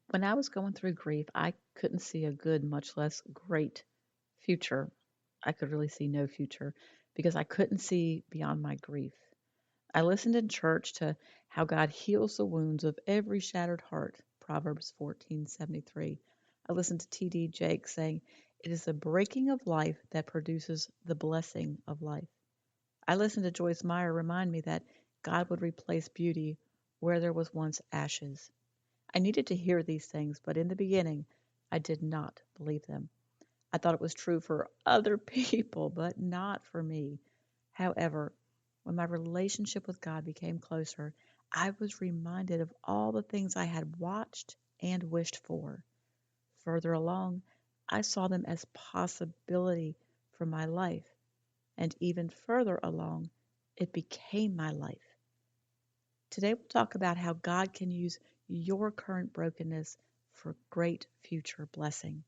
When I was going through grief, I couldn't see a good, much less great future. I could really see no future because I couldn't see beyond my grief. I listened in church to how God heals the wounds of every shattered heart, Proverbs 14:73. I listened to T.D. Jakes saying, "It is the breaking of life that produces the blessing of life." I listened to Joyce Meyer remind me that God would replace beauty where there was once ashes. I needed to hear these things, but in the beginning, I did not believe them. I thought it was true for other people, but not for me. However, when my relationship with God became closer, I was reminded of all the things I had watched and wished for. Further along, I saw them as possibility for my life, and even further along, it became my life. Today, we'll talk about how God can use your current brokenness for great future blessing.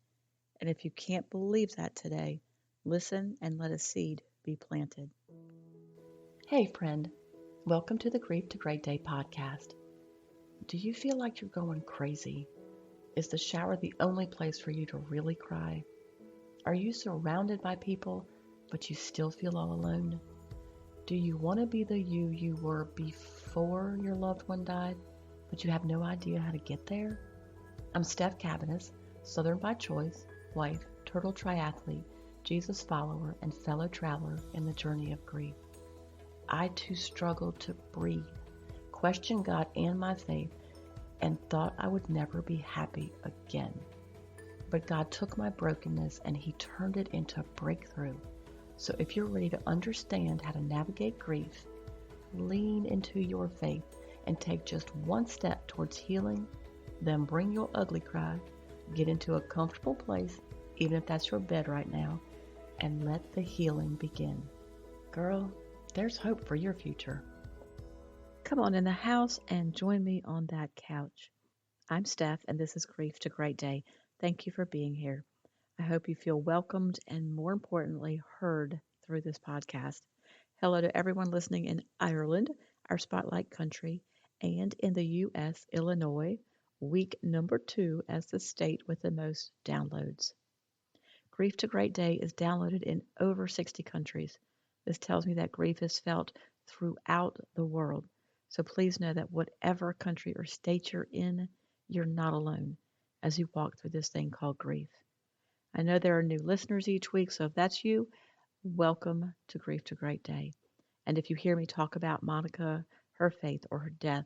And if you can't believe that today, listen and let a seed be planted. Hey, friend. Welcome to the Grief to Great Day podcast. Do you feel like you're going crazy? Is the shower the only place for you to really cry? Are you surrounded by people, but you still feel all alone? Do you want to be the you were before your loved one died, but you have no idea how to get there? I'm Steph Cabanis, Southern by choice, wife, turtle triathlete, Jesus follower, and fellow traveler in the journey of grief. I too struggled to breathe, questioned God and my faith, and thought I would never be happy again. But God took my brokenness and He turned it into a breakthrough. So if you're ready to understand how to navigate grief, lean into your faith, and take just one step towards healing, then bring your ugly cry, get into a comfortable place, even if that's your bed right now, and let the healing begin. Girl, there's hope for your future. Come on in the house and join me on that couch. I'm Steph, and this is Grief to Great Day. Thank you for being here. I hope you feel welcomed and, more importantly, heard through this podcast. Hello to everyone listening in Ireland, our spotlight country, and in the U.S., Illinois, week number 2 as the state with the most downloads. Grief to Great Day is downloaded in over 60 countries. This tells me that grief is felt throughout the world. So please know that whatever country or state you're in, you're not alone as you walk through this thing called grief. I know there are new listeners each week, so if that's you, welcome to Grief to Great Day. And if you hear me talk about Monica, her faith, or her death,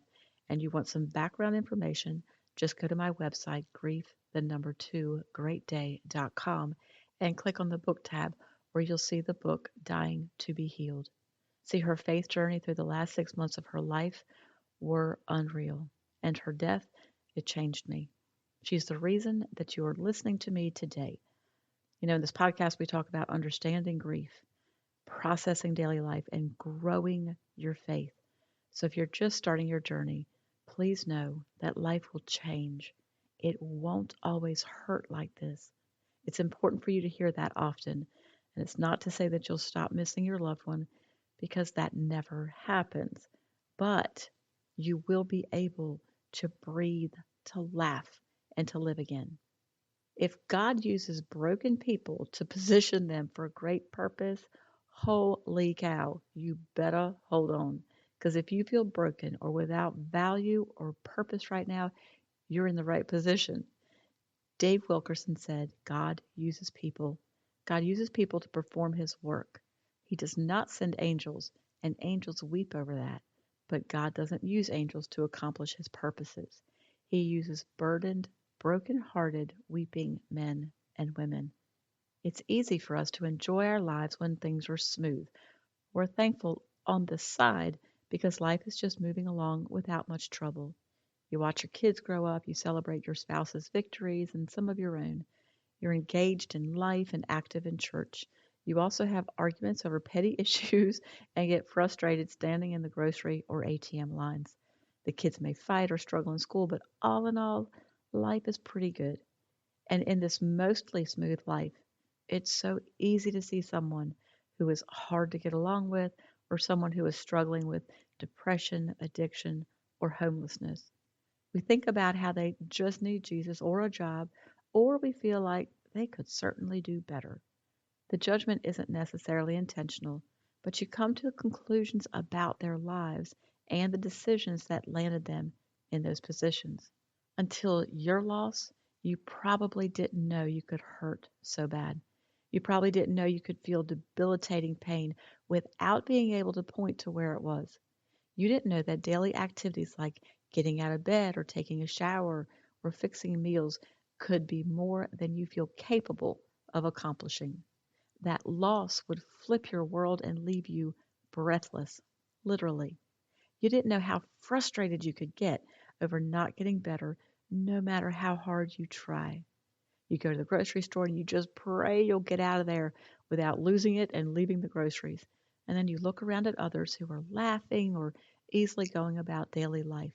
and you want some background information, just go to my website, grief2greatday.com, and click on the book tab where you'll see the book Dying to be Healed. See, her faith journey through the last 6 months of her life were unreal, and her death, it changed me. She's the reason that you are listening to me today. In this podcast, we talk about understanding grief, processing daily life, and growing your faith. So if you're just starting your journey, please know that life will change. It won't always hurt like this. It's important for you to hear that often. And it's not to say that you'll stop missing your loved one, because that never happens. But you will be able to breathe, to laugh, and to live again. If God uses broken people to position them for a great purpose, holy cow, you better hold on. Because if you feel broken or without value or purpose right now, you're in the right position. Dave Wilkerson said, God uses people to perform his work. He does not send angels, and angels weep over that. But God doesn't use angels to accomplish his purposes. He uses burdened, broken-hearted, weeping men and women. It's easy for us to enjoy our lives when things are smooth. We're thankful on the side because life is just moving along without much trouble. You watch your kids grow up, you celebrate your spouse's victories and some of your own. You're engaged in life and active in church. You also have arguments over petty issues and get frustrated standing in the grocery or ATM lines. The kids may fight or struggle in school, but all in all, life is pretty good. And in this mostly smooth life, it's so easy to see someone who is hard to get along with or someone who is struggling with depression, addiction, or homelessness. We think about how they just need Jesus or a job, or we feel like they could certainly do better. The judgment isn't necessarily intentional, but you come to conclusions about their lives and the decisions that landed them in those positions. Until your loss, you probably didn't know you could hurt so bad. You probably didn't know you could feel debilitating pain without being able to point to where it was. You didn't know that daily activities like getting out of bed or taking a shower or fixing meals could be more than you feel capable of accomplishing. That loss would flip your world and leave you breathless, literally. You didn't know how frustrated you could get over not getting better, no matter how hard you try. You go to the grocery store and you just pray you'll get out of there without losing it and leaving the groceries. And then you look around at others who are laughing or easily going about daily life.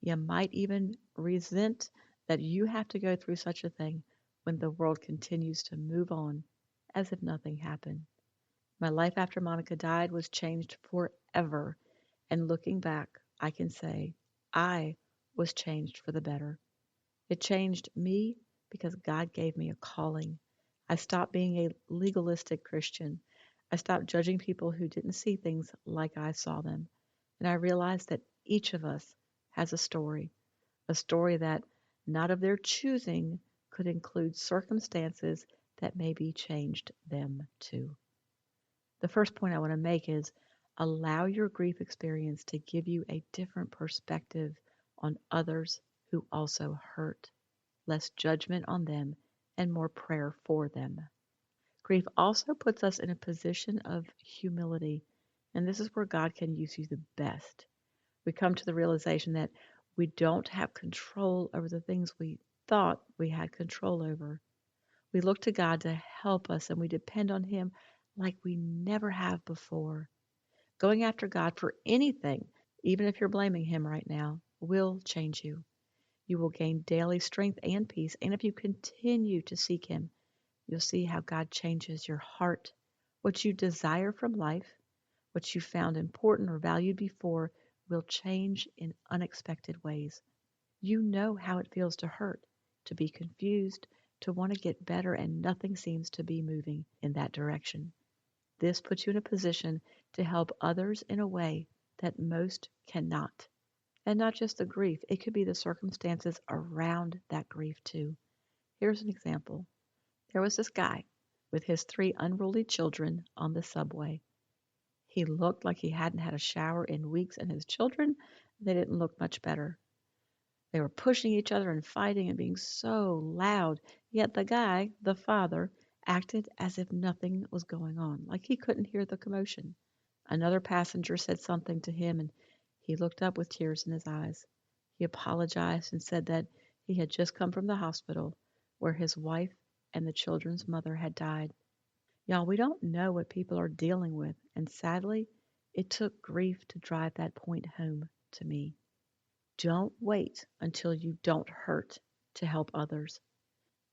You might even resent that you have to go through such a thing when the world continues to move on as if nothing happened. My life after Monica died was changed forever. And looking back, I can say I was changed for the better. It changed me because God gave me a calling. I stopped being a legalistic Christian. I stopped judging people who didn't see things like I saw them. And I realized that each of us has a story that, not of their choosing, could include circumstances that maybe changed them too. The first point I want to make is allow your grief experience to give you a different perspective on others who also hurt, less judgment on them, and more prayer for them. Grief also puts us in a position of humility, and this is where God can use you the best. We come to the realization that we don't have control over the things we thought we had control over. We look to God to help us, and we depend on Him like we never have before. Going after God for anything, even if you're blaming Him right now, will change you. You will gain daily strength and peace, and if you continue to seek Him, you'll see how God changes your heart. What you desire from life, what you found important or valued before, will change in unexpected ways. You know how it feels to hurt, to be confused, to want to get better, and nothing seems to be moving in that direction. This puts you in a position to help others in a way that most cannot. And not just the grief, it could be the circumstances around that grief too. Here's an example. There was this guy with his three unruly children on the subway. He looked like he hadn't had a shower in weeks, and his children, they didn't look much better. They were pushing each other and fighting and being so loud, yet the guy, the father, acted as if nothing was going on, like he couldn't hear the commotion. Another passenger said something to him, and he looked up with tears in his eyes. He apologized and said that he had just come from the hospital where his wife and the children's mother had died. Y'all, we don't know what people are dealing with, and sadly, it took grief to drive that point home to me. Don't wait until you don't hurt to help others.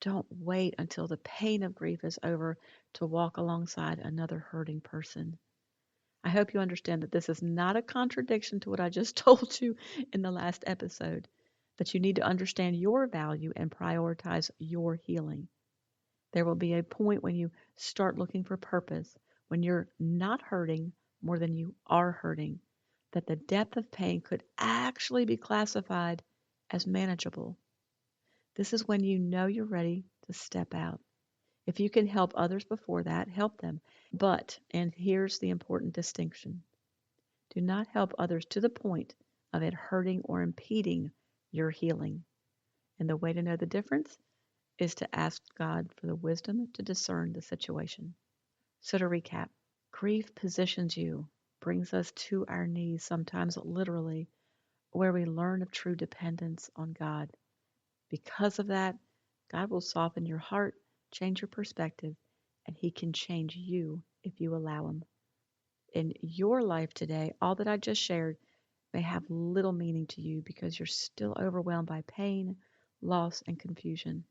Don't wait until the pain of grief is over to walk alongside another hurting person. I hope you understand that this is not a contradiction to what I just told you in the last episode, that you need to understand your value and prioritize your healing. There will be a point when you start looking for purpose, when you're not hurting more than you are hurting, that the depth of pain could actually be classified as manageable. This is when you know you're ready to step out. If you can help others before that, help them. But, and here's the important distinction, do not help others to the point of it hurting or impeding your healing. And the way to know the difference is to ask God for the wisdom to discern the situation. So to recap, grief positions you, brings us to our knees, sometimes literally, where we learn of true dependence on God. Because of that, God will soften your heart, change your perspective, and He can change you if you allow Him. In your life today, all that I just shared may have little meaning to you because you're still overwhelmed by pain, loss, and confusion.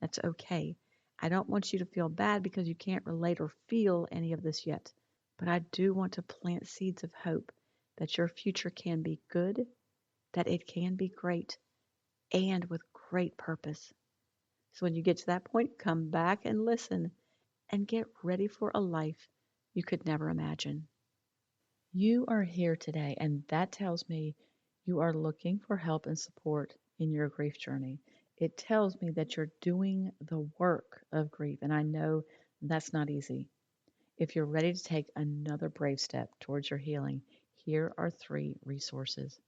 That's okay. I don't want you to feel bad because you can't relate or feel any of this yet. But I do want to plant seeds of hope that your future can be good, that it can be great, and with great purpose. So when you get to that point, come back and listen and get ready for a life you could never imagine. You are here today, and that tells me you are looking for help and support in your grief journey. It tells me that you're doing the work of grief, and I know that's not easy. If you're ready to take another brave step towards your healing, here are 3 resources.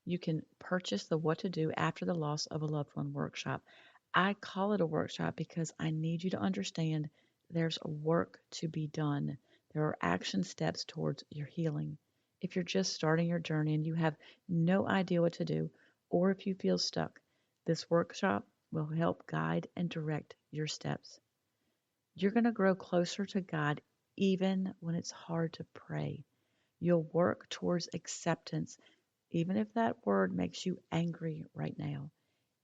You can purchase the What to Do After the Loss of a Loved One workshop. I call it a workshop because I need you to understand there's work to be done. There are action steps towards your healing. If you're just starting your journey and you have no idea what to do, or if you feel stuck, this workshop will help guide and direct your steps. You're going to grow closer to God even when it's hard to pray. You'll work towards acceptance even if that word makes you angry right now.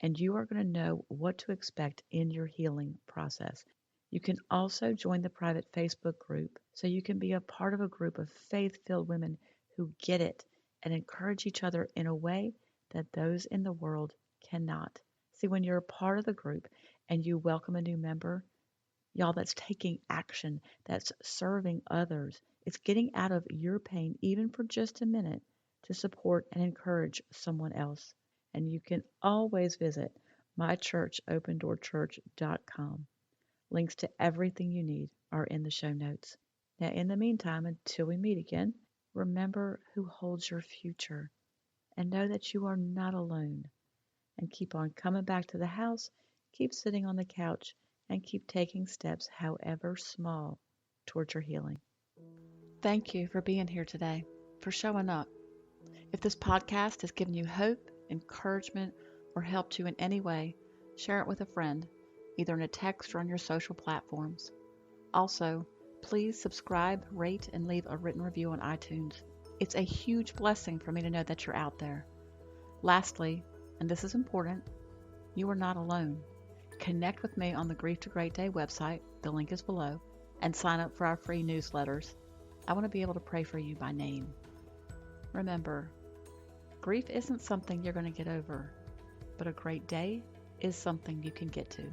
And you are going to know what to expect in your healing process. You can also join the private Facebook group so you can be a part of a group of faith filled women who get it and encourage each other in a way that those in the world cannot. See, when you're a part of the group and you welcome a new member, y'all, that's taking action, that's serving others. It's getting out of your pain, even for just a minute, to support and encourage someone else. And you can always visit mychurchopendoorchurch.com. Links to everything you need are in the show notes. Now, in the meantime, until we meet again, remember who holds your future and know that you are not alone. And keep on coming back to the house, keep sitting on the couch, and keep taking steps, however small, towards your healing. Thank you for being here today, for showing up. If this podcast has given you hope, encouragement, or helped you in any way, share it with a friend, either in a text or on your social platforms. Also, please subscribe, rate, and leave a written review on iTunes. It's a huge blessing for me to know that you're out there. Lastly, and this is important, you are not alone. Connect with me on the Grief to Great Day website, the link is below, and sign up for our free newsletters. I want to be able to pray for you by name. Remember, grief isn't something you're going to get over, but a great day is something you can get to.